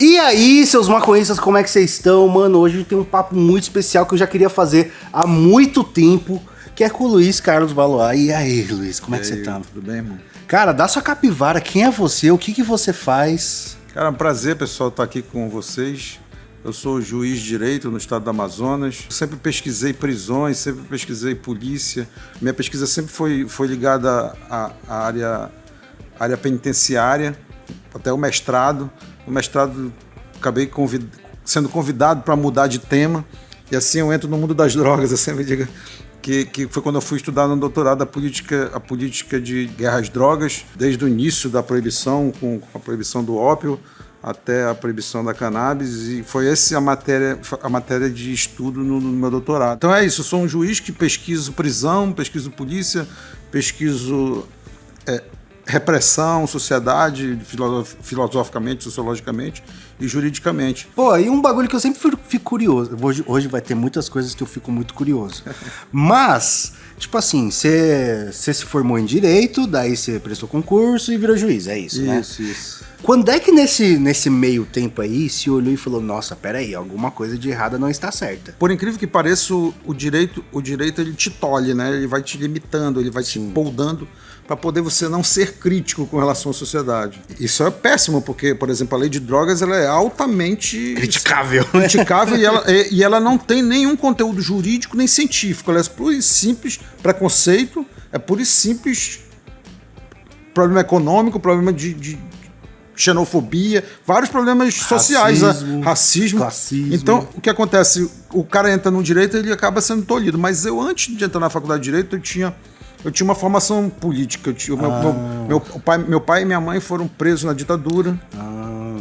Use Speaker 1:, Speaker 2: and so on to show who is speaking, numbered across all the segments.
Speaker 1: E aí, seus maconhistas, como é que vocês estão? Mano, hoje tem um papo muito especial que eu já queria fazer há muito tempo, que é com o Luiz Carlos Valois. E aí, Luiz, como é que você tá?
Speaker 2: Tudo bem, irmão?
Speaker 1: Cara, dá sua capivara, quem é você, o que você faz?
Speaker 2: Cara, é um prazer, pessoal, estar aqui com vocês. Eu sou juiz de direito no estado do Amazonas. Sempre pesquisei prisões, sempre pesquisei polícia. Minha pesquisa sempre foi ligada à área penitenciária, até o mestrado. No mestrado, acabei sendo convidado para mudar de tema. E assim eu entro no mundo das drogas. Eu sempre digo que foi quando eu fui estudar no doutorado a política de guerra às drogas, desde o início da proibição, com a proibição do ópio, até a proibição da cannabis, e foi essa a matéria de estudo no meu doutorado. Então é isso, eu sou um juiz que pesquiso prisão, pesquiso polícia, pesquiso repressão, sociedade, filosoficamente, sociologicamente e juridicamente.
Speaker 1: Pô, e um bagulho que eu sempre fico curioso, hoje vai ter muitas coisas que eu fico muito curioso, mas, tipo assim, você se formou em Direito, daí você prestou concurso e virou juiz, é isso, né?
Speaker 2: Isso.
Speaker 1: Quando é que nesse meio tempo aí se olhou e falou, nossa, peraí, alguma coisa de errada não está certa?
Speaker 2: Por incrível que pareça, o direito ele te tolhe, né? Ele vai te limitando, ele vai te moldando para poder você não ser crítico com relação à sociedade. Isso é péssimo, porque, por exemplo, a lei de drogas ela é altamente
Speaker 1: criticável,
Speaker 2: e ela não tem nenhum conteúdo jurídico nem científico. Ela é puro e simples preconceito, é puro e simples problema econômico, problema de xenofobia, vários problemas sociais, racismo,
Speaker 1: classismo.
Speaker 2: Então, o que acontece? O cara entra no direito e ele acaba sendo tolhido. Mas eu, antes de entrar na faculdade de direito, eu tinha uma formação política. Meu pai e minha mãe foram presos na ditadura.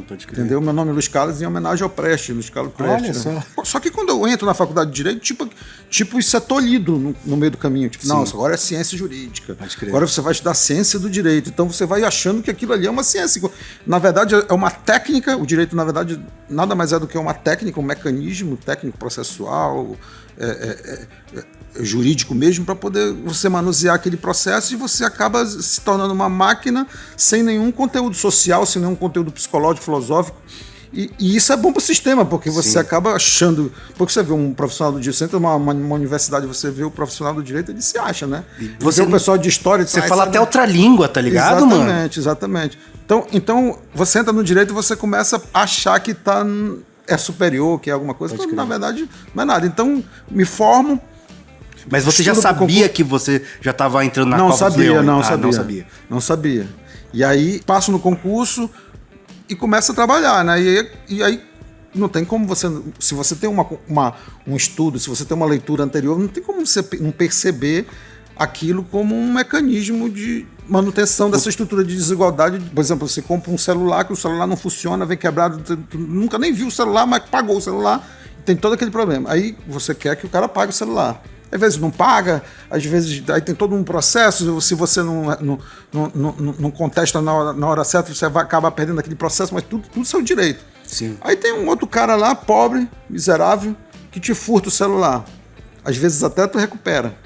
Speaker 1: Pode crer.
Speaker 2: Entendeu? Meu nome é Luiz Carlos, em homenagem ao Prestes, Luiz Carlos Prestes.
Speaker 1: Olha só.
Speaker 2: Só que quando eu entro na faculdade de direito, tipo isso é tolhido no meio do caminho. Tipo, não, agora é ciência jurídica.
Speaker 1: Pode crer.
Speaker 2: Agora você vai estudar ciência do direito. Então você vai achando que aquilo ali é uma ciência. Na verdade, é uma técnica. O direito, na verdade, nada mais é do que uma técnica, um mecanismo técnico processual, jurídico mesmo, para poder você manusear aquele processo, e você acaba se tornando uma máquina sem nenhum conteúdo social, sem nenhum conteúdo psicológico, filosófico. E isso é bom para o sistema, porque você acaba achando... Porque você vê um profissional do direito, você entra numa universidade, você vê o profissional do direito, ele se acha, né?
Speaker 1: E você,
Speaker 2: o pessoal de história...
Speaker 1: Você fala até outra língua, tá ligado, mano?
Speaker 2: Exatamente. Então, você entra no direito e você começa a achar que é superior, que é alguma coisa, quando, na verdade, não é nada. Então, me formo...
Speaker 1: Mas você já sabia que você já estava entrando na Copa dos Leões?
Speaker 2: Não sabia. E aí, passo no concurso e começo a trabalhar, né? E aí não tem como você... Se você tem um estudo, se você tem uma leitura anterior, não tem como você não perceber aquilo como um mecanismo de manutenção dessa estrutura de desigualdade. Por exemplo, você compra um celular, que o celular não funciona, vem quebrado, tu nunca nem viu o celular, mas pagou o celular, tem todo aquele problema. Aí você quer que o cara pague o celular. Às vezes não paga, às vezes aí tem todo um processo, se você não contesta na hora certa, você vai acabar perdendo aquele processo, mas tudo é seu direito.
Speaker 1: Sim.
Speaker 2: Aí tem um outro cara lá, pobre, miserável, que te furta o celular. Às vezes até tu recupera,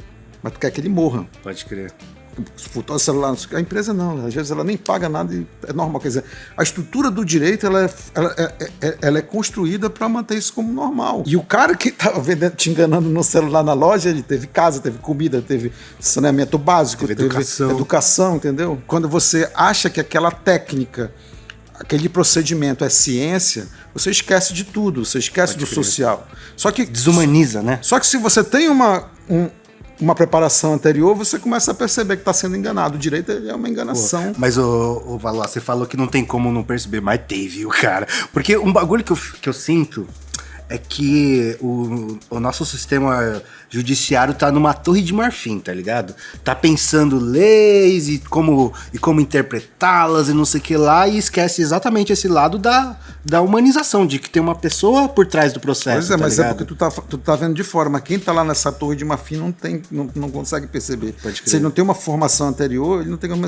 Speaker 2: mas tu quer que ele morra.
Speaker 1: Pode crer.
Speaker 2: Furtou o celular, a empresa não, às vezes ela nem paga nada e é normal. Quer dizer, a estrutura do direito ela é construída para manter isso como normal. E o cara que estava te enganando no celular na loja, ele teve casa, teve comida, teve saneamento básico, teve educação, entendeu? Quando você acha que aquela técnica, aquele procedimento é ciência, você esquece de tudo, você esquece do social. Só que
Speaker 1: desumaniza, né?
Speaker 2: Só que se você tem uma preparação anterior, você começa a perceber que está sendo enganado. O direito é uma enganação.
Speaker 1: Pô, mas, ô Valois, você falou que não tem como não perceber, mas teve, cara. Porque um bagulho que eu sinto é que o nosso sistema judiciário tá numa torre de marfim, tá ligado? Tá pensando leis e como interpretá-las e não sei o que lá, e esquece exatamente esse lado da humanização, de que tem uma pessoa por trás do processo.
Speaker 2: Pois é,
Speaker 1: tá
Speaker 2: mas
Speaker 1: ligado?
Speaker 2: É porque tu tá vendo de fora, mas quem tá lá nessa torre de marfim não consegue perceber. Se ele não tem uma formação anterior, ele não tem como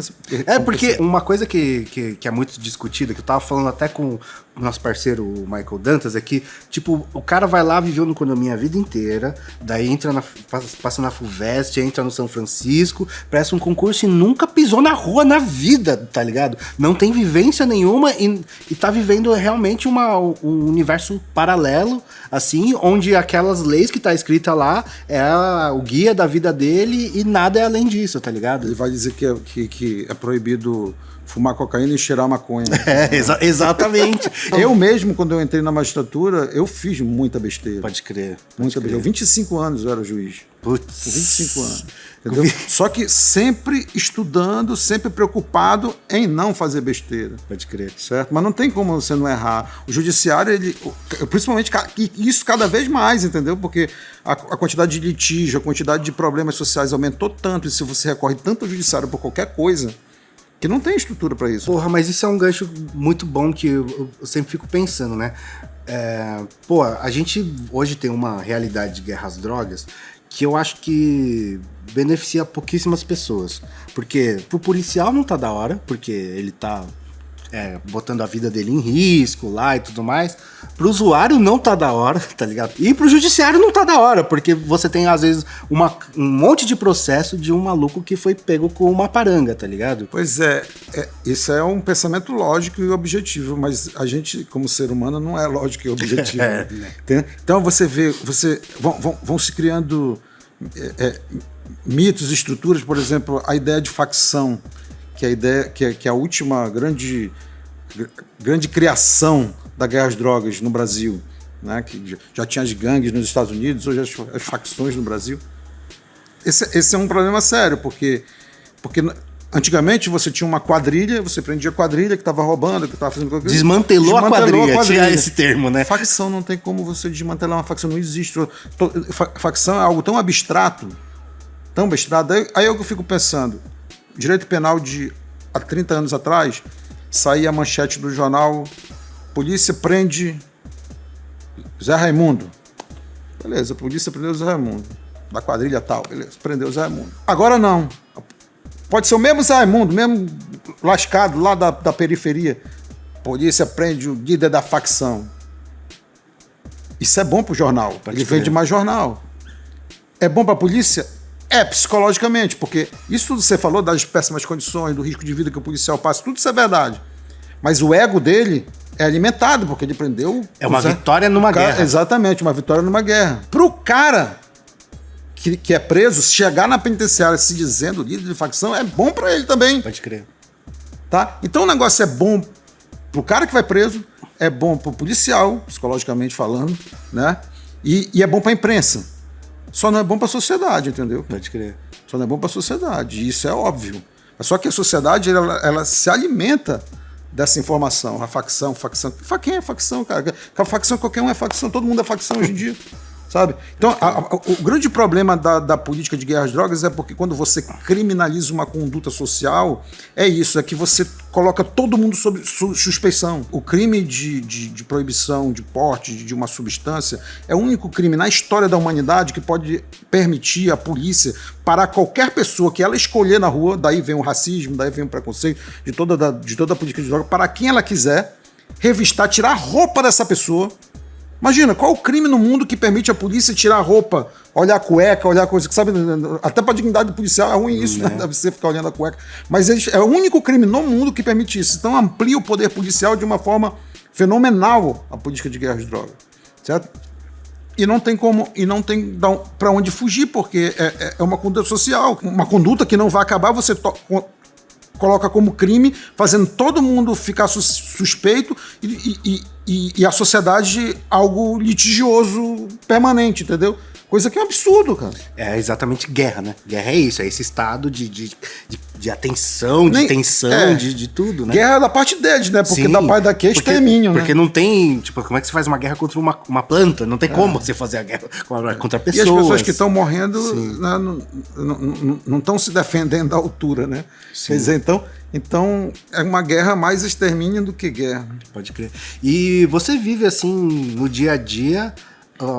Speaker 1: porque uma coisa que é muito discutida, que eu tava falando até com nosso parceiro, o Michael Dantas, é que, tipo, o cara vai lá, viveu no condomínio a vida inteira, daí passa na FUVEST, entra no São Francisco, presta um concurso e nunca pisou na rua na vida, tá ligado? Não tem vivência nenhuma e tá vivendo realmente um universo paralelo, assim, onde aquelas leis que tá escrita lá o guia da vida dele e nada é além disso, tá ligado?
Speaker 2: Ele vai dizer que é proibido fumar cocaína e cheirar maconha.
Speaker 1: Exatamente.
Speaker 2: Eu mesmo, quando eu entrei na magistratura, eu fiz muita besteira.
Speaker 1: Pode crer.
Speaker 2: Muita besteira. 25 anos eu era juiz.
Speaker 1: Putz.
Speaker 2: 25 anos. Entendeu? Só que sempre estudando, sempre preocupado em não fazer besteira.
Speaker 1: Pode crer.
Speaker 2: Certo? Mas não tem como você não errar. O judiciário, principalmente isso cada vez mais, entendeu? Porque a quantidade de litígio, a quantidade de problemas sociais aumentou tanto, e se você recorre tanto ao judiciário por qualquer coisa, que não tem estrutura para isso.
Speaker 1: Porra, mas isso é um gancho muito bom que eu sempre fico pensando, né? A gente hoje tem uma realidade de guerra às drogas que eu acho que beneficia pouquíssimas pessoas. Porque pro policial não tá da hora, porque ele tá botando a vida dele em risco lá e tudo mais. Pro usuário não tá da hora, tá ligado? E pro judiciário não tá da hora, porque você tem, às vezes, um monte de processo de um maluco que foi pego com uma paranga, tá ligado?
Speaker 2: Pois isso é um pensamento lógico e objetivo, mas a gente, como ser humano, não é lógico e objetivo. Então você vê, vão se criando mitos, estruturas, por exemplo, a ideia de facção, que é a ideia que é a última grande criação da guerra às drogas no Brasil, né? Que já tinha as gangues nos Estados Unidos, hoje as facções no Brasil. Esse é um problema sério, porque antigamente você tinha uma quadrilha, você prendia a quadrilha que estava roubando, que estava fazendo qualquer coisa.
Speaker 1: Desmantelou a quadrilha, tinha esse termo, né?
Speaker 2: Facção não tem como você desmantelar uma facção, não existe. Facção é algo tão abstrato, aí eu fico pensando, direito penal há 30 anos atrás, saía a manchete do jornal: polícia prende Zé Raimundo. Beleza, a polícia prendeu o Zé Raimundo. Da quadrilha tal, beleza, prendeu o Zé Raimundo. Agora não. Pode ser o mesmo Zé Raimundo, mesmo lascado lá da periferia. Polícia prende o líder da facção. Isso é bom pro jornal. Ele vende mais jornal. É bom pra polícia? Psicologicamente, porque isso tudo que você falou, das péssimas condições, do risco de vida que o policial passa, tudo isso é verdade. Mas o ego dele é alimentado, porque ele prendeu...
Speaker 1: É uma vitória numa guerra.
Speaker 2: Exatamente, uma vitória numa guerra. Pro cara que é preso, chegar na penitenciária se dizendo líder de facção, é bom pra ele também.
Speaker 1: Pode crer.
Speaker 2: Tá? Então o negócio é bom pro cara que vai preso, é bom pro policial, psicologicamente falando, né? E é bom pra imprensa. Só não é bom para a sociedade, entendeu?
Speaker 1: Pode crer.
Speaker 2: Só não é bom para a sociedade, e isso é óbvio. Só que a sociedade, ela se alimenta dessa informação. A facção. Quem é facção, cara? A facção, qualquer um é facção, todo mundo é facção hoje em dia, sabe? Então, o grande problema da política de guerra às drogas é porque quando você criminaliza uma conduta social, é que você coloca todo mundo sob suspeição. O crime de proibição de porte de uma substância é o único crime na história da humanidade que pode permitir a polícia parar qualquer pessoa que ela escolher na rua, daí vem o racismo, daí vem o preconceito, de toda a política de droga, para quem ela quiser, revistar, tirar a roupa dessa pessoa. Imagina, qual o crime no mundo que permite a polícia tirar a roupa, olhar a cueca, olhar coisa que sabe, até para a dignidade policial é ruim isso, né? Deve ser ficar olhando a cueca. Mas é o único crime no mundo que permite isso. Então amplia o poder policial de uma forma fenomenal a política de guerra às drogas, certo? E não tem para onde fugir, porque é uma conduta social, uma conduta que não vai acabar, você coloca como crime, fazendo todo mundo ficar suspeito e a sociedade algo litigioso permanente, entendeu? Coisa que é um absurdo, cara.
Speaker 1: É exatamente guerra, né? Guerra é isso, é esse estado de atenção, de tensão, de tudo, né?
Speaker 2: Guerra é da parte deles, né? Porque da parte daqui é extermínio, né?
Speaker 1: Porque não tem, tipo, como é que você faz uma guerra contra uma planta? Não tem como você fazer a guerra contra pessoas.
Speaker 2: E as pessoas que estão morrendo, né, não estão se defendendo da altura, né? Sim. Quer dizer, então é uma guerra mais extermínio do que guerra.
Speaker 1: Pode crer. E você vive assim no dia a dia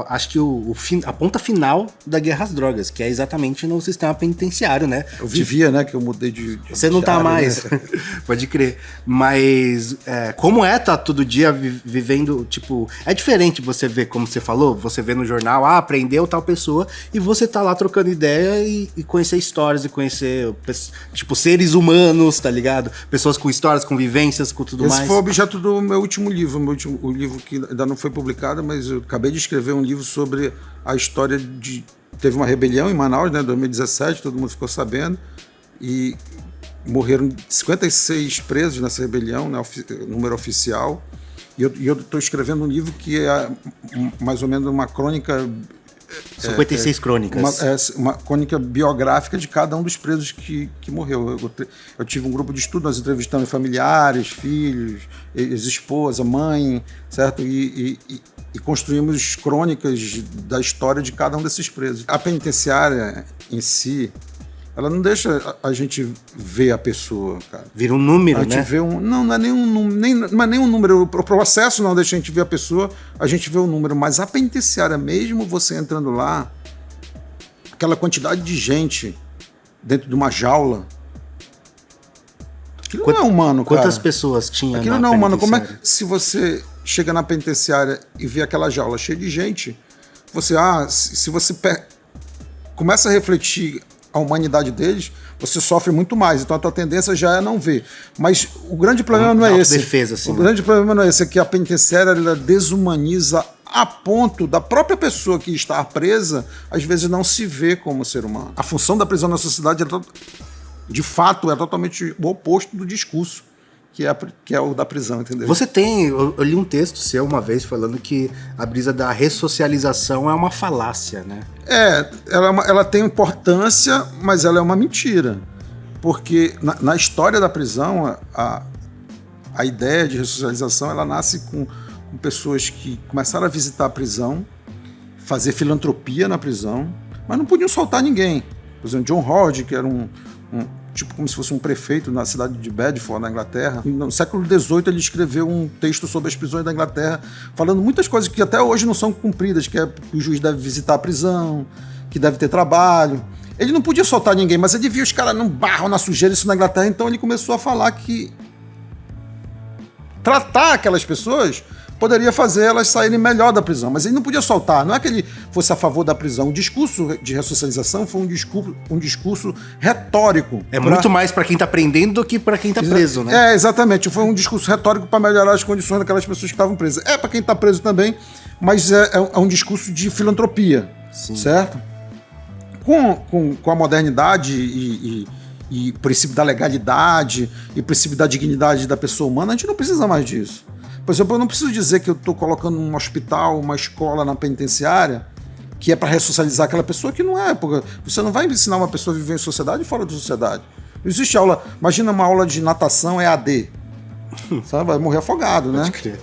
Speaker 1: acho que a ponta final da guerra às drogas, que é exatamente no sistema penitenciário, né?
Speaker 2: Eu vivia, né? Que eu mudei de
Speaker 1: Você não tá mais,
Speaker 2: né?
Speaker 1: pode crer. Mas como tá todo dia vivendo, tipo... É diferente você ver, como você falou, você vê no jornal, prendeu tal pessoa, e você tá lá trocando ideia e conhecer histórias, e conhecer, tipo, seres humanos, tá ligado? Pessoas com histórias, com vivências, com tudo mais.
Speaker 2: Esse foi o objeto do meu último livro, o livro que ainda não foi publicado, mas eu acabei de escrever um livro sobre a história de... Teve uma rebelião em Manaus, né, em 2017, todo mundo ficou sabendo, e morreram 56 presos nessa rebelião, né, número oficial, e eu estou escrevendo um livro que é mais ou menos uma crônica...
Speaker 1: 56 crônicas.
Speaker 2: Uma crônica biográfica de cada um dos presos que morreu. Eu tive um grupo de estudo, nós entrevistamos familiares, filhos, ex-esposa, mãe, certo? E construímos crônicas da história de cada um desses presos. A penitenciária em si, ela não deixa a gente ver a pessoa, cara.
Speaker 1: Vira um número, né?
Speaker 2: A gente vê não é nenhum número. O processo não deixa a gente ver a pessoa, a gente vê o número. Mas a penitenciária, mesmo você entrando lá, aquela quantidade de gente dentro de uma jaula, aquilo não é humano, cara.
Speaker 1: Quantas pessoas tinha
Speaker 2: aquilo não é humano. Como é se você chega na penitenciária e vê aquela jaula cheia de gente, se você começa a refletir a humanidade deles, você sofre muito mais. Então a tua tendência já é não ver. Mas o grande problema não é esse.
Speaker 1: Assim,
Speaker 2: o grande problema não é esse, é que a penitenciária ela desumaniza a ponto da própria pessoa que está presa, às vezes não se vê como ser humano. A função da prisão na sociedade, de fato, é totalmente o oposto do discurso que é o da prisão, entendeu?
Speaker 1: Você eu li um texto seu uma vez falando que a brisa da ressocialização é uma falácia, né?
Speaker 2: Ela tem importância, mas ela é uma mentira. Porque na história da prisão, a ideia de ressocialização, ela nasce com pessoas que começaram a visitar a prisão, fazer filantropia na prisão, mas não podiam soltar ninguém. Por exemplo, John Howard, que era tipo como se fosse um prefeito na cidade de Bedford, na Inglaterra. No século XVIII ele escreveu um texto sobre as prisões da Inglaterra, falando muitas coisas que até hoje não são cumpridas, que o juiz deve visitar a prisão, que deve ter trabalho. Ele não podia soltar ninguém, mas ele via os caras no barro, na sujeira, isso na Inglaterra, então ele começou a falar que tratar aquelas pessoas poderia fazer elas saírem melhor da prisão, mas ele não podia soltar. Não é que ele fosse a favor da prisão. O discurso de ressocialização foi um discurso retórico.
Speaker 1: Muito mais para quem está prendendo do que para quem está preso, né?
Speaker 2: Exatamente. Foi um discurso retórico para melhorar as condições daquelas pessoas que estavam presas. Para quem está preso também, mas é um discurso de filantropia, sim, certo? Com a modernidade e princípio da legalidade e princípio da dignidade da pessoa humana, a gente não precisa mais disso. Por exemplo, eu não preciso dizer que eu estou colocando um hospital, uma escola na penitenciária que é para ressocializar aquela pessoa, que não é, porque você não vai ensinar uma pessoa a viver em sociedade fora da sociedade. Não existe aula, imagina uma aula de natação EAD, sabe? Vai morrer afogado, né?
Speaker 1: Pode crer.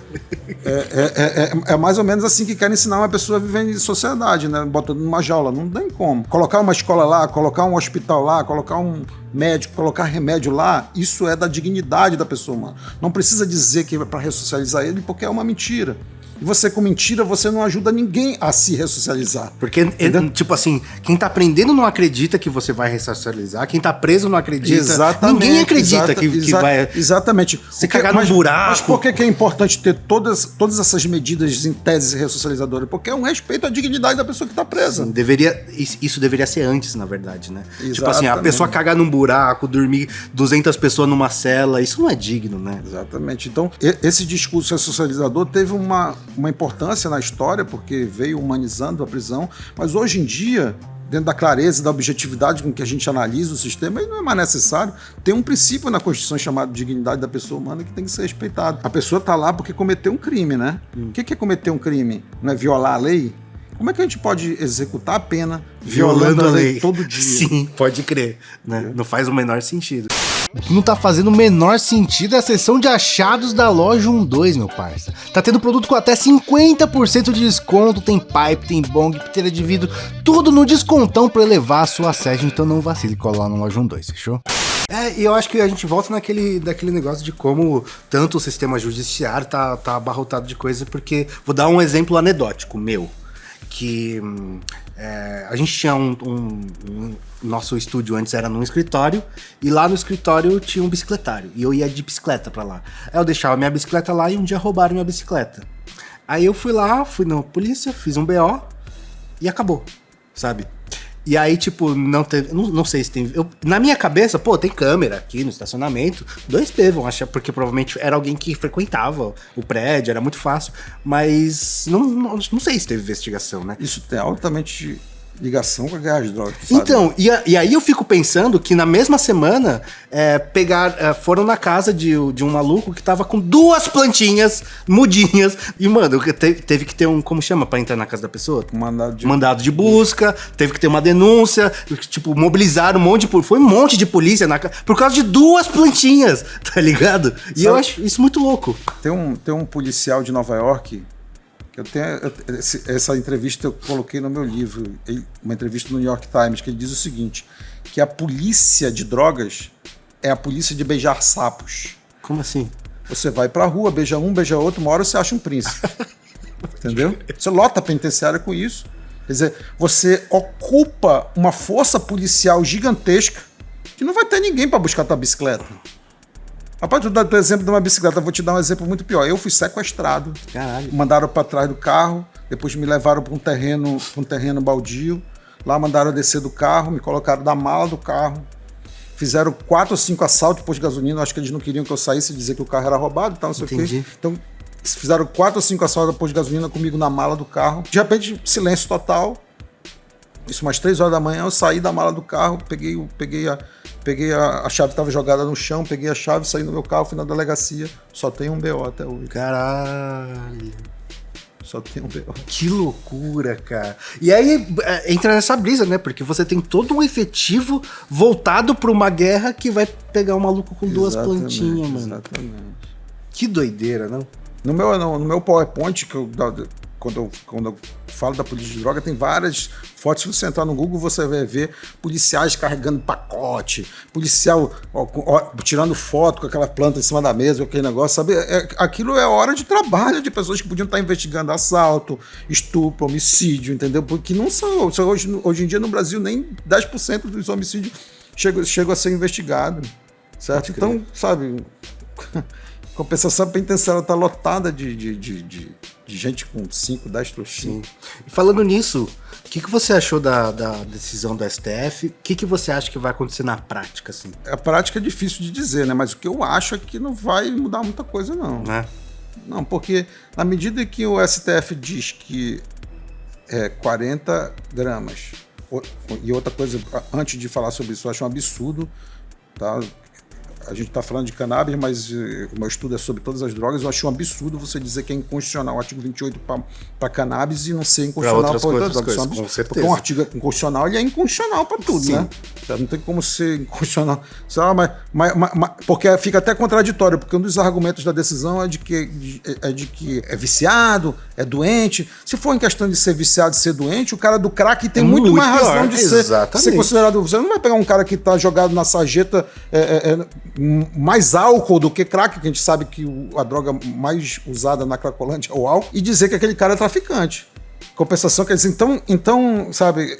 Speaker 2: É mais ou menos assim que querem ensinar uma pessoa a viver em sociedade, né? Botando numa jaula, não tem como. Colocar uma escola lá, colocar um hospital lá, colocar um médico, colocar remédio lá, isso é da dignidade da pessoa humana. Não precisa dizer que é para ressocializar ele, porque é uma mentira. E você, com mentira, você não ajuda ninguém a se ressocializar.
Speaker 1: Porque, tipo assim, quem tá aprendendo não acredita que você vai ressocializar, quem tá preso não acredita.
Speaker 2: Exatamente.
Speaker 1: Ninguém acredita que vai...
Speaker 2: Exatamente.
Speaker 1: Você cagar no buraco.
Speaker 2: Mas por que é importante ter todas essas medidas em tese ressocializadoras? Porque é um respeito à dignidade da pessoa que tá presa.
Speaker 1: Sim, isso deveria ser antes, na verdade, né? Exatamente. Tipo assim, a pessoa cagar num buraco, dormir 200 pessoas numa cela, isso não é digno, né?
Speaker 2: Exatamente. Então, esse discurso ressocializador teve uma importância na história, porque veio humanizando a prisão, mas hoje em dia, dentro da clareza e da objetividade com que a gente analisa o sistema, ele não é mais necessário. Tem um princípio na Constituição chamado dignidade da pessoa humana que tem que ser respeitado. A pessoa está lá porque cometeu um crime, né? O que é cometer um crime? Não é violar a lei? Como é que a gente pode executar a pena violando a lei todo dia?
Speaker 1: Sim, pode crer, né? Não faz o menor sentido. O que não tá fazendo o menor sentido é a seção de achados da loja 12, meu parça. Tá tendo produto com até 50% de desconto, tem pipe, tem bong, piteira de vidro, tudo no descontão pra elevar a sua session, então não vacile e cola lá no loja 12, fechou? E eu acho que a gente volta daquele negócio de como tanto o sistema judiciário tá abarrotado de coisa, porque vou dar um exemplo anedótico meu. que a gente tinha nosso estúdio antes era num escritório, e lá no escritório tinha um bicicletário, e eu ia de bicicleta pra lá. Aí eu deixava minha bicicleta lá e um dia roubaram minha bicicleta. Aí eu fui na polícia, fiz um BO e acabou, sabe? E aí, tipo, não sei se tem... na minha cabeça, tem câmera aqui no estacionamento, 2P vão achar, porque provavelmente era alguém que frequentava o prédio, era muito fácil, mas não sei se teve investigação, né?
Speaker 2: Isso tem altamente ligação com a guerra de drogas, sabe?
Speaker 1: Então, e aí eu fico pensando que na mesma semana foram na casa de um maluco que tava com 2 plantinhas mudinhas. E, mano, teve que ter como chama pra entrar na casa da pessoa? Mandado de busca, teve que ter uma denúncia, tipo, mobilizaram foi um monte de polícia por causa de 2 plantinhas, tá ligado? E eu acho isso muito louco.
Speaker 2: Tem um policial de Nova York. Essa entrevista eu coloquei no meu livro, uma entrevista no New York Times, que ele diz o seguinte, que a polícia de drogas é a polícia de beijar sapos.
Speaker 1: Como assim?
Speaker 2: Você vai pra rua, beija um, beija outro, uma hora você acha um príncipe. Entendeu? Você lota a penitenciária com isso. Quer dizer, você ocupa uma força policial gigantesca que não vai ter ninguém pra buscar tua bicicleta. Rapaz, tu dá o exemplo de uma bicicleta, eu vou te dar um exemplo muito pior. Eu fui sequestrado.
Speaker 1: Caralho.
Speaker 2: Mandaram para trás do carro, depois me levaram para um terreno baldio. Lá mandaram eu descer do carro, me colocaram na mala do carro. Fizeram 4 ou 5 assaltos de posto de gasolina. Acho que eles não queriam que eu saísse e dizer que o carro era roubado, não sei o quê. Então, fizeram 4 ou 5 assaltos de posto de gasolina comigo na mala do carro. De repente, silêncio total. Isso umas 3 horas da manhã, eu saí da mala do carro, peguei a chave que estava jogada no chão, peguei a chave, saí no meu carro, fui na delegacia. Só tem um BO até hoje.
Speaker 1: Caralho.
Speaker 2: Só tem um BO.
Speaker 1: Que loucura, cara. E aí entra nessa brisa, né? Porque você tem todo um efetivo voltado para uma guerra que vai pegar um maluco com 2 plantinhas, mano.
Speaker 2: Exatamente.
Speaker 1: Que doideira, não?
Speaker 2: No meu PowerPoint, quando eu falo da polícia de droga, tem várias fotos. Se você entrar no Google, você vai ver policiais carregando pacote, policial tirando foto com aquela planta em cima da mesa, com aquele negócio, sabe? Aquilo é hora de trabalho de pessoas que podiam estar investigando assalto, estupro, homicídio, entendeu? Porque não são. Hoje em dia no Brasil, nem 10% dos homicídios chegam a ser investigados, certo? Então, sabe... Compensação penitenciária está lotada de gente com 5, 10 trouxinhas.
Speaker 1: E falando nisso, o que você achou da decisão do STF? O que você acha que vai acontecer na prática, assim?
Speaker 2: A prática é difícil de dizer, né? Mas o que eu acho é que não vai mudar muita coisa, não.
Speaker 1: Né?
Speaker 2: Não, porque na medida que o STF diz que 40 gramas, e outra coisa, antes de falar sobre isso, eu acho um absurdo, tá? A gente está falando de cannabis, mas o meu estudo é sobre todas as drogas. Eu acho um absurdo você dizer que é inconstitucional o artigo 28 para cannabis e não ser inconstitucional para outras drogas.
Speaker 1: Com certeza.
Speaker 2: Porque um artigo inconstitucional, ele é inconstitucional para tudo, né? Não tem como ser inconstitucional. Porque fica até contraditório, porque um dos argumentos da decisão é de que é viciado, é doente. Se for em questão de ser viciado e ser doente, o cara do crack tem muito mais razão de ser considerado. Você não vai pegar um cara que está jogado na sarjeta mais álcool do que crack, que a gente sabe que a droga mais usada na Cracolândia é o álcool, e dizer que aquele cara é traficante. Compensação, quer dizer, então, sabe,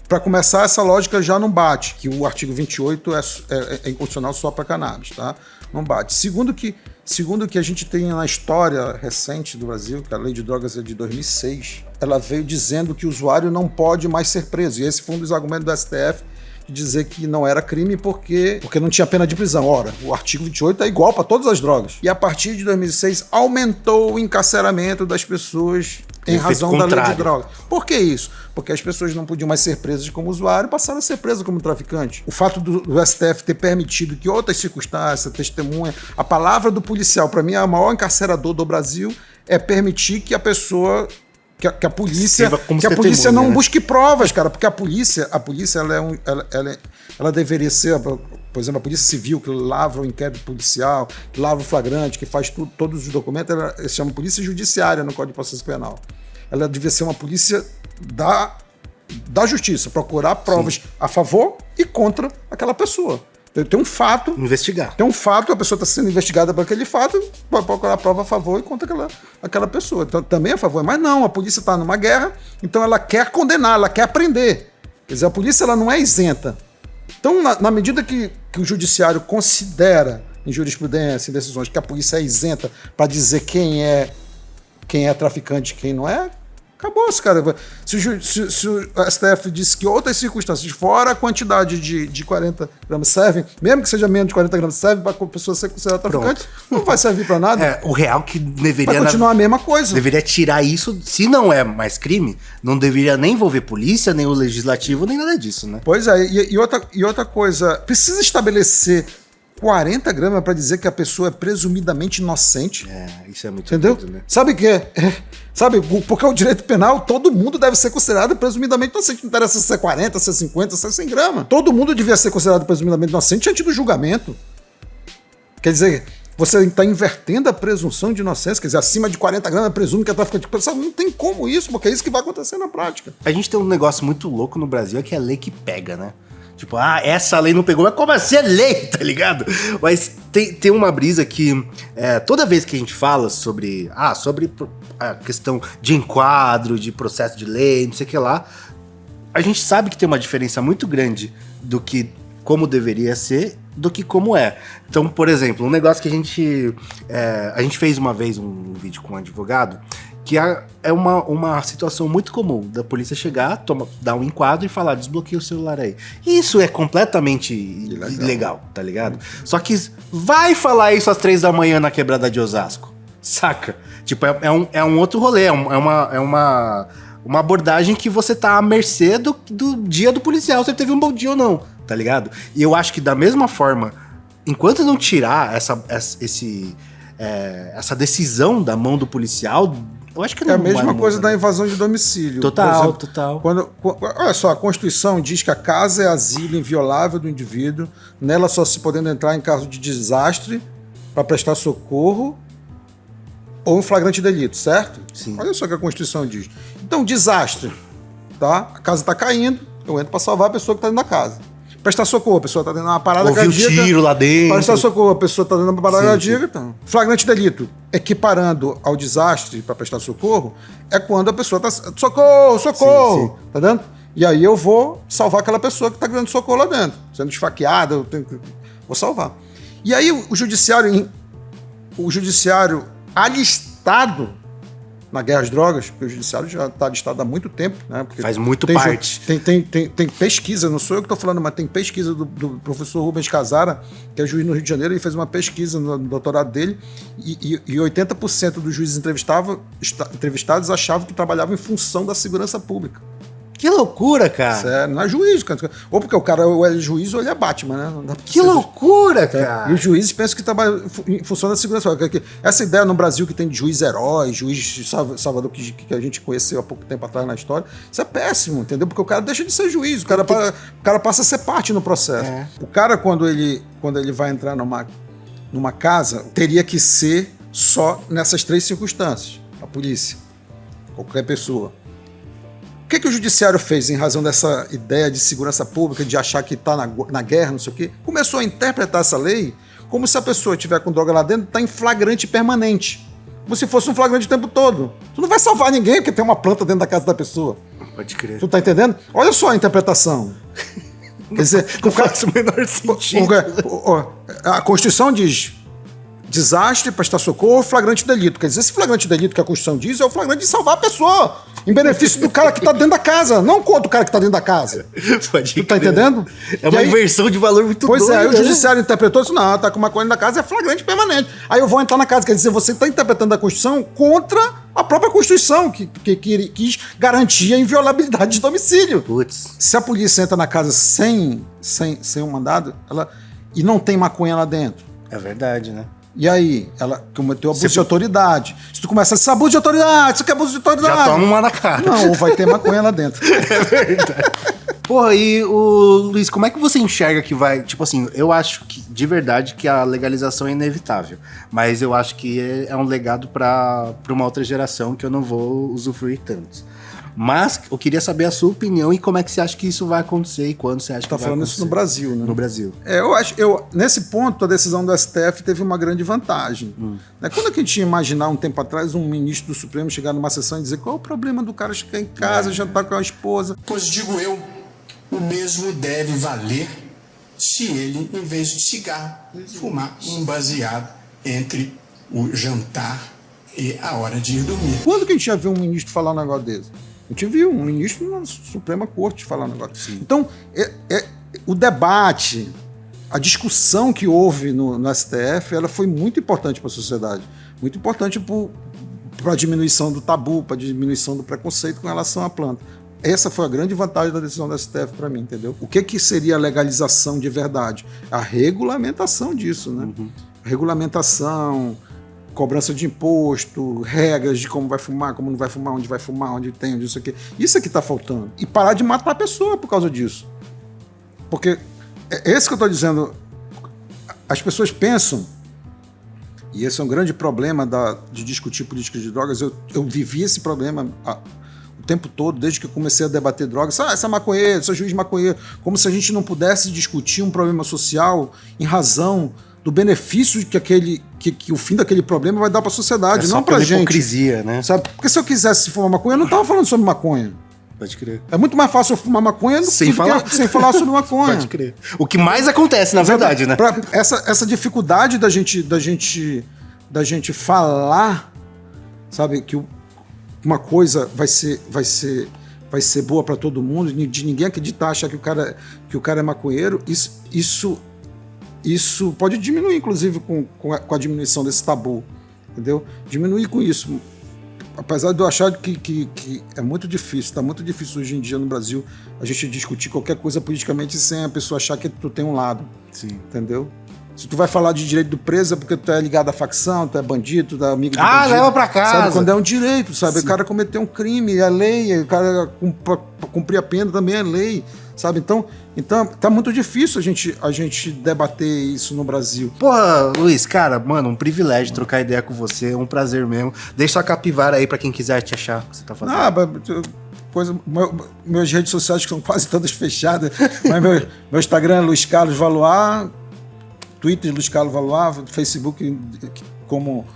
Speaker 2: para começar, essa lógica já não bate, que o artigo 28 é inconstitucional só para cannabis, tá? Não bate. Segundo que a gente tem na história recente do Brasil, que a lei de drogas é de 2006, ela veio dizendo que o usuário não pode mais ser preso, e esse foi um dos argumentos do STF, de dizer que não era crime porque não tinha pena de prisão. Ora, o artigo 28 é igual para todas as drogas. E a partir de 2006 aumentou o encarceramento das pessoas em razão da lei de drogas. Por que isso? Porque as pessoas não podiam mais ser presas como usuário e passaram a ser presas como traficante. O fato do STF ter permitido que outras circunstâncias, testemunha, a palavra do policial, para mim, é o maior encarcerador do Brasil, é permitir que a pessoa... Que a polícia não busque provas, cara, porque a polícia ela deveria ser, por exemplo, a polícia civil, que lavra o inquérito policial, que lavra o flagrante, que faz todos os documentos, ela se chama polícia judiciária no Código de Processo Penal. Ela devia ser uma polícia da justiça, procurar provas a favor e contra aquela pessoa. Tem um fato.
Speaker 1: Investigar.
Speaker 2: Tem um fato, a pessoa está sendo investigada por aquele fato, pode procurar a prova a favor e contra aquela pessoa. Então, também a favor. Mas não, a polícia está numa guerra, então ela quer condenar, ela quer prender. Quer dizer, a polícia ela não é isenta. Então, na medida que o judiciário considera, em jurisprudência, em decisões, que a polícia é isenta para dizer quem é traficante e quem não é, acabou-se, cara. Se o STF disse que outras circunstâncias, fora a quantidade de 40 gramas servem, mesmo que seja menos de 40 gramas, serve para a pessoa ser considerada traficante, não vai servir para nada.
Speaker 1: O real que deveria...
Speaker 2: Vai continuar a mesma coisa.
Speaker 1: Deveria tirar isso, se não é mais crime, não deveria nem envolver polícia, nem o legislativo, nem nada disso, né?
Speaker 2: Pois é, e outra coisa, precisa estabelecer 40 gramas para dizer que a pessoa é presumidamente inocente.
Speaker 1: Isso é muito
Speaker 2: entendeu?
Speaker 1: Doido, né?
Speaker 2: Sabe o que é? Sabe, porque o direito penal, todo mundo deve ser considerado presumidamente inocente. Não interessa se é 40, se é 50, se é 100 gramas. Todo mundo devia ser considerado presumidamente inocente antes do julgamento. Quer dizer, você está invertendo a presunção de inocência. Quer dizer, acima de 40 gramas presume que é traficante. Não tem como isso, porque é isso que vai acontecer na prática.
Speaker 1: A gente tem um negócio muito louco no Brasil, é que é a lei que pega, né? Tipo, essa lei não pegou, mas como assim é lei, tá ligado? Mas tem uma brisa que toda vez que a gente fala sobre a questão de enquadro, de processo de lei, não sei o que lá, a gente sabe que tem uma diferença muito grande do que como deveria ser do que como é. Então, por exemplo, um negócio que a gente fez uma vez um vídeo com um advogado, que é uma situação muito comum da polícia chegar, dar um enquadro e falar, desbloqueia o celular aí. Isso é completamente ilegal, tá ligado? Só que vai falar isso às 3 da manhã na quebrada de Osasco, saca? Tipo, é um outro rolê, é uma abordagem que você tá à mercê do dia do policial, se ele teve um bom dia ou não, tá ligado? E eu acho que da mesma forma, enquanto não tirar essa decisão da mão do policial, eu acho que não
Speaker 2: é a mesma coisa da invasão de domicílio.
Speaker 1: Total.
Speaker 2: Olha só, a Constituição diz que a casa é asilo inviolável do indivíduo, nela só se podendo entrar em caso de desastre para prestar socorro ou em flagrante delito, certo?
Speaker 1: Sim.
Speaker 2: Olha só o que a Constituição diz. Então, desastre, tá? A casa está caindo, eu entro para salvar a pessoa que está dentro da casa. Prestar socorro, a pessoa está dentro de uma parada
Speaker 1: cardíaca. Ouviu o tiro lá dentro.
Speaker 2: Prestar socorro, a pessoa está dentro de uma parada cardíaca. Então. Flagrante delito, equiparando ao desastre para prestar socorro, é quando a pessoa está... Socorro! Sim. Tá vendo? E aí eu vou salvar aquela pessoa que está dando socorro lá dentro. Sendo esfaqueada, vou salvar. E aí o judiciário alistado na guerra às drogas, porque o judiciário já está listado há muito tempo, né? Porque
Speaker 1: faz muito parte.
Speaker 2: Tem pesquisa, não sou eu que estou falando, mas tem pesquisa do professor Rubens Casara, que é juiz no Rio de Janeiro, ele fez uma pesquisa no doutorado dele, e 80% dos juízes entrevistados achavam que trabalhavam em função da segurança pública.
Speaker 1: Que loucura, cara.
Speaker 2: Sério, não é juiz, cara. Ou porque o cara ou é juiz ou ele é Batman, né? Não dá pra
Speaker 1: que loucura, cara.
Speaker 2: E os juízes pensam que trabalham em função da segurança. Essa ideia no Brasil que tem de juiz herói, juiz Salvador, que a gente conheceu há pouco tempo atrás na história, isso é péssimo, entendeu? Porque o cara deixa de ser juiz, o cara passa a ser parte no processo. O cara, quando ele vai entrar numa casa, teria que ser só nessas 3 circunstâncias. A polícia, qualquer pessoa. O que o judiciário fez em razão dessa ideia de segurança pública, de achar que está na guerra, não sei o quê? Começou a interpretar essa lei como se a pessoa estiver com droga lá dentro, está em flagrante permanente. Como se fosse um flagrante o tempo todo. Tu não vai salvar ninguém porque tem uma planta dentro da casa da pessoa.
Speaker 1: Pode crer.
Speaker 2: Tu tá entendendo? Olha só a interpretação. Quer dizer,
Speaker 1: não faz o menor sentido.
Speaker 2: A Constituição diz desastre, prestar socorro, flagrante delito. Quer dizer, esse flagrante delito que a Constituição diz é o flagrante de salvar a pessoa, em benefício do cara que tá dentro da casa, não contra o cara que tá dentro da casa. Tu tá entendendo?
Speaker 1: É uma inversão de valor muito doida.
Speaker 2: Pois é, aí o judiciário interpretou isso, não, tá com uma coisa na casa, é flagrante permanente. Aí eu vou entrar na casa, quer dizer, você tá interpretando a Constituição contra a própria Constituição, que quis garantir a inviolabilidade de domicílio.
Speaker 1: Putz.
Speaker 2: Se a polícia entra na casa sem um mandado, e não tem maconha lá dentro.
Speaker 1: É verdade, né?
Speaker 2: E aí, ela cometeu abuso de autoridade. Se tu começa a dizer abuso de autoridade, isso aqui é abuso de autoridade.
Speaker 1: Já toma uma na cara.
Speaker 2: Não, ou vai ter maconha lá dentro.
Speaker 1: É verdade. Porra, e o Luiz, como é que você enxerga que vai... Tipo assim, eu acho que, de verdade, que a legalização é inevitável. Mas eu acho que é um legado para uma outra geração que eu não vou usufruir tanto. Mas eu queria saber a sua opinião e como é que você acha que isso vai acontecer e quando você acha que vai acontecer.
Speaker 2: Tá falando isso no Brasil, né?
Speaker 1: No Brasil.
Speaker 2: Nesse ponto, a decisão do STF teve uma grande vantagem. Né? Quando a gente ia imaginar um tempo atrás um ministro do Supremo chegar numa sessão e dizer qual é o problema do cara chegar em casa, jantar com a esposa?
Speaker 3: Pois digo eu, o mesmo deve valer se ele, em vez de cigarro, fumar um baseado entre o jantar e a hora de ir dormir.
Speaker 2: Quando que a gente já viu um ministro falar um negócio desse? A gente viu um ministro na Suprema Corte falar um negócio desse. Então, o debate, a discussão que houve no STF, ela foi muito importante para a sociedade. Muito importante para a diminuição do tabu, para a diminuição do preconceito com relação à planta. Essa foi a grande vantagem da decisão do STF para mim, entendeu? O que seria a legalização de verdade? A regulamentação disso, né? A regulamentação, cobrança de imposto, regras de como vai fumar, como não vai fumar, onde tem, onde isso aqui. Isso é que está faltando. E parar de matar a pessoa por causa disso. Porque é isso que eu estou dizendo. As pessoas pensam, e esse é um grande problema de discutir política de drogas, eu vivi esse problema o tempo todo, desde que eu comecei a debater drogas. Essa é maconheiro, esse é juiz maconheiro. Como se a gente não pudesse discutir um problema social em razão do benefício que o fim daquele problema vai dar para a sociedade, não para a gente.
Speaker 1: Hipocrisia, né?
Speaker 2: Sabe? Porque se eu quisesse fumar maconha, eu não estava falando sobre maconha.
Speaker 1: Pode crer.
Speaker 2: É muito mais fácil eu fumar maconha sem falar sobre maconha.
Speaker 1: Pode crer. O que mais acontece, na verdade, né?
Speaker 2: Essa dificuldade da gente falar, sabe, que uma coisa vai ser boa para todo mundo, de ninguém acreditar, achar que o cara é maconheiro, isso pode diminuir, inclusive, com a diminuição desse tabu, entendeu? Diminuir com isso. Apesar de eu achar que é muito difícil, está muito difícil hoje em dia no Brasil a gente discutir qualquer coisa politicamente sem a pessoa achar que tu tem um lado.
Speaker 1: Sim.
Speaker 2: Entendeu? Se tu vai falar de direito do preso é porque tu é ligado à facção, tu é bandido, tu é amigo de bandido.
Speaker 1: Leva pra casa.
Speaker 2: Sabe? Quando é um direito, sabe? Sim. O cara cometeu um crime, é lei, o cara cumprir a pena também é lei, sabe? Então tá muito difícil a gente debater isso no Brasil.
Speaker 1: Porra, Luiz, cara, mano, um privilégio trocar ideia com você, é um prazer mesmo. Deixa sua capivara aí pra quem quiser te achar o que você tá fazendo.
Speaker 2: Minhas redes sociais que são quase todas fechadas, mas meu Instagram é Luiz Carlos Valois, Twitter Luiz Carlos Valois, Facebook como...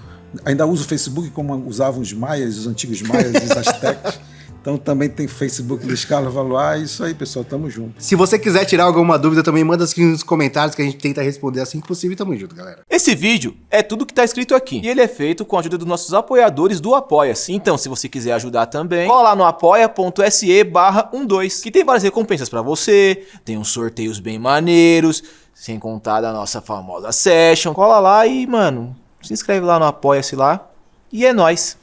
Speaker 2: Ainda uso o Facebook como usavam os maias, os antigos maias, os astecas. Então também tem Facebook Luiz Carlos Valois. É isso aí, pessoal, tamo junto.
Speaker 1: Se você quiser tirar alguma dúvida, também manda aqui nos comentários que a gente tenta responder assim que possível. Tamo junto, galera.
Speaker 4: Esse vídeo é tudo que tá escrito aqui. E ele é feito com a ajuda dos nossos apoiadores do Apoia-se. Então, se você quiser ajudar também, cola lá no apoia.se/12, que tem várias recompensas pra você, tem uns sorteios bem maneiros, sem contar da nossa famosa session. Cola lá e, mano, se inscreve lá no Apoia-se lá. E é nóis.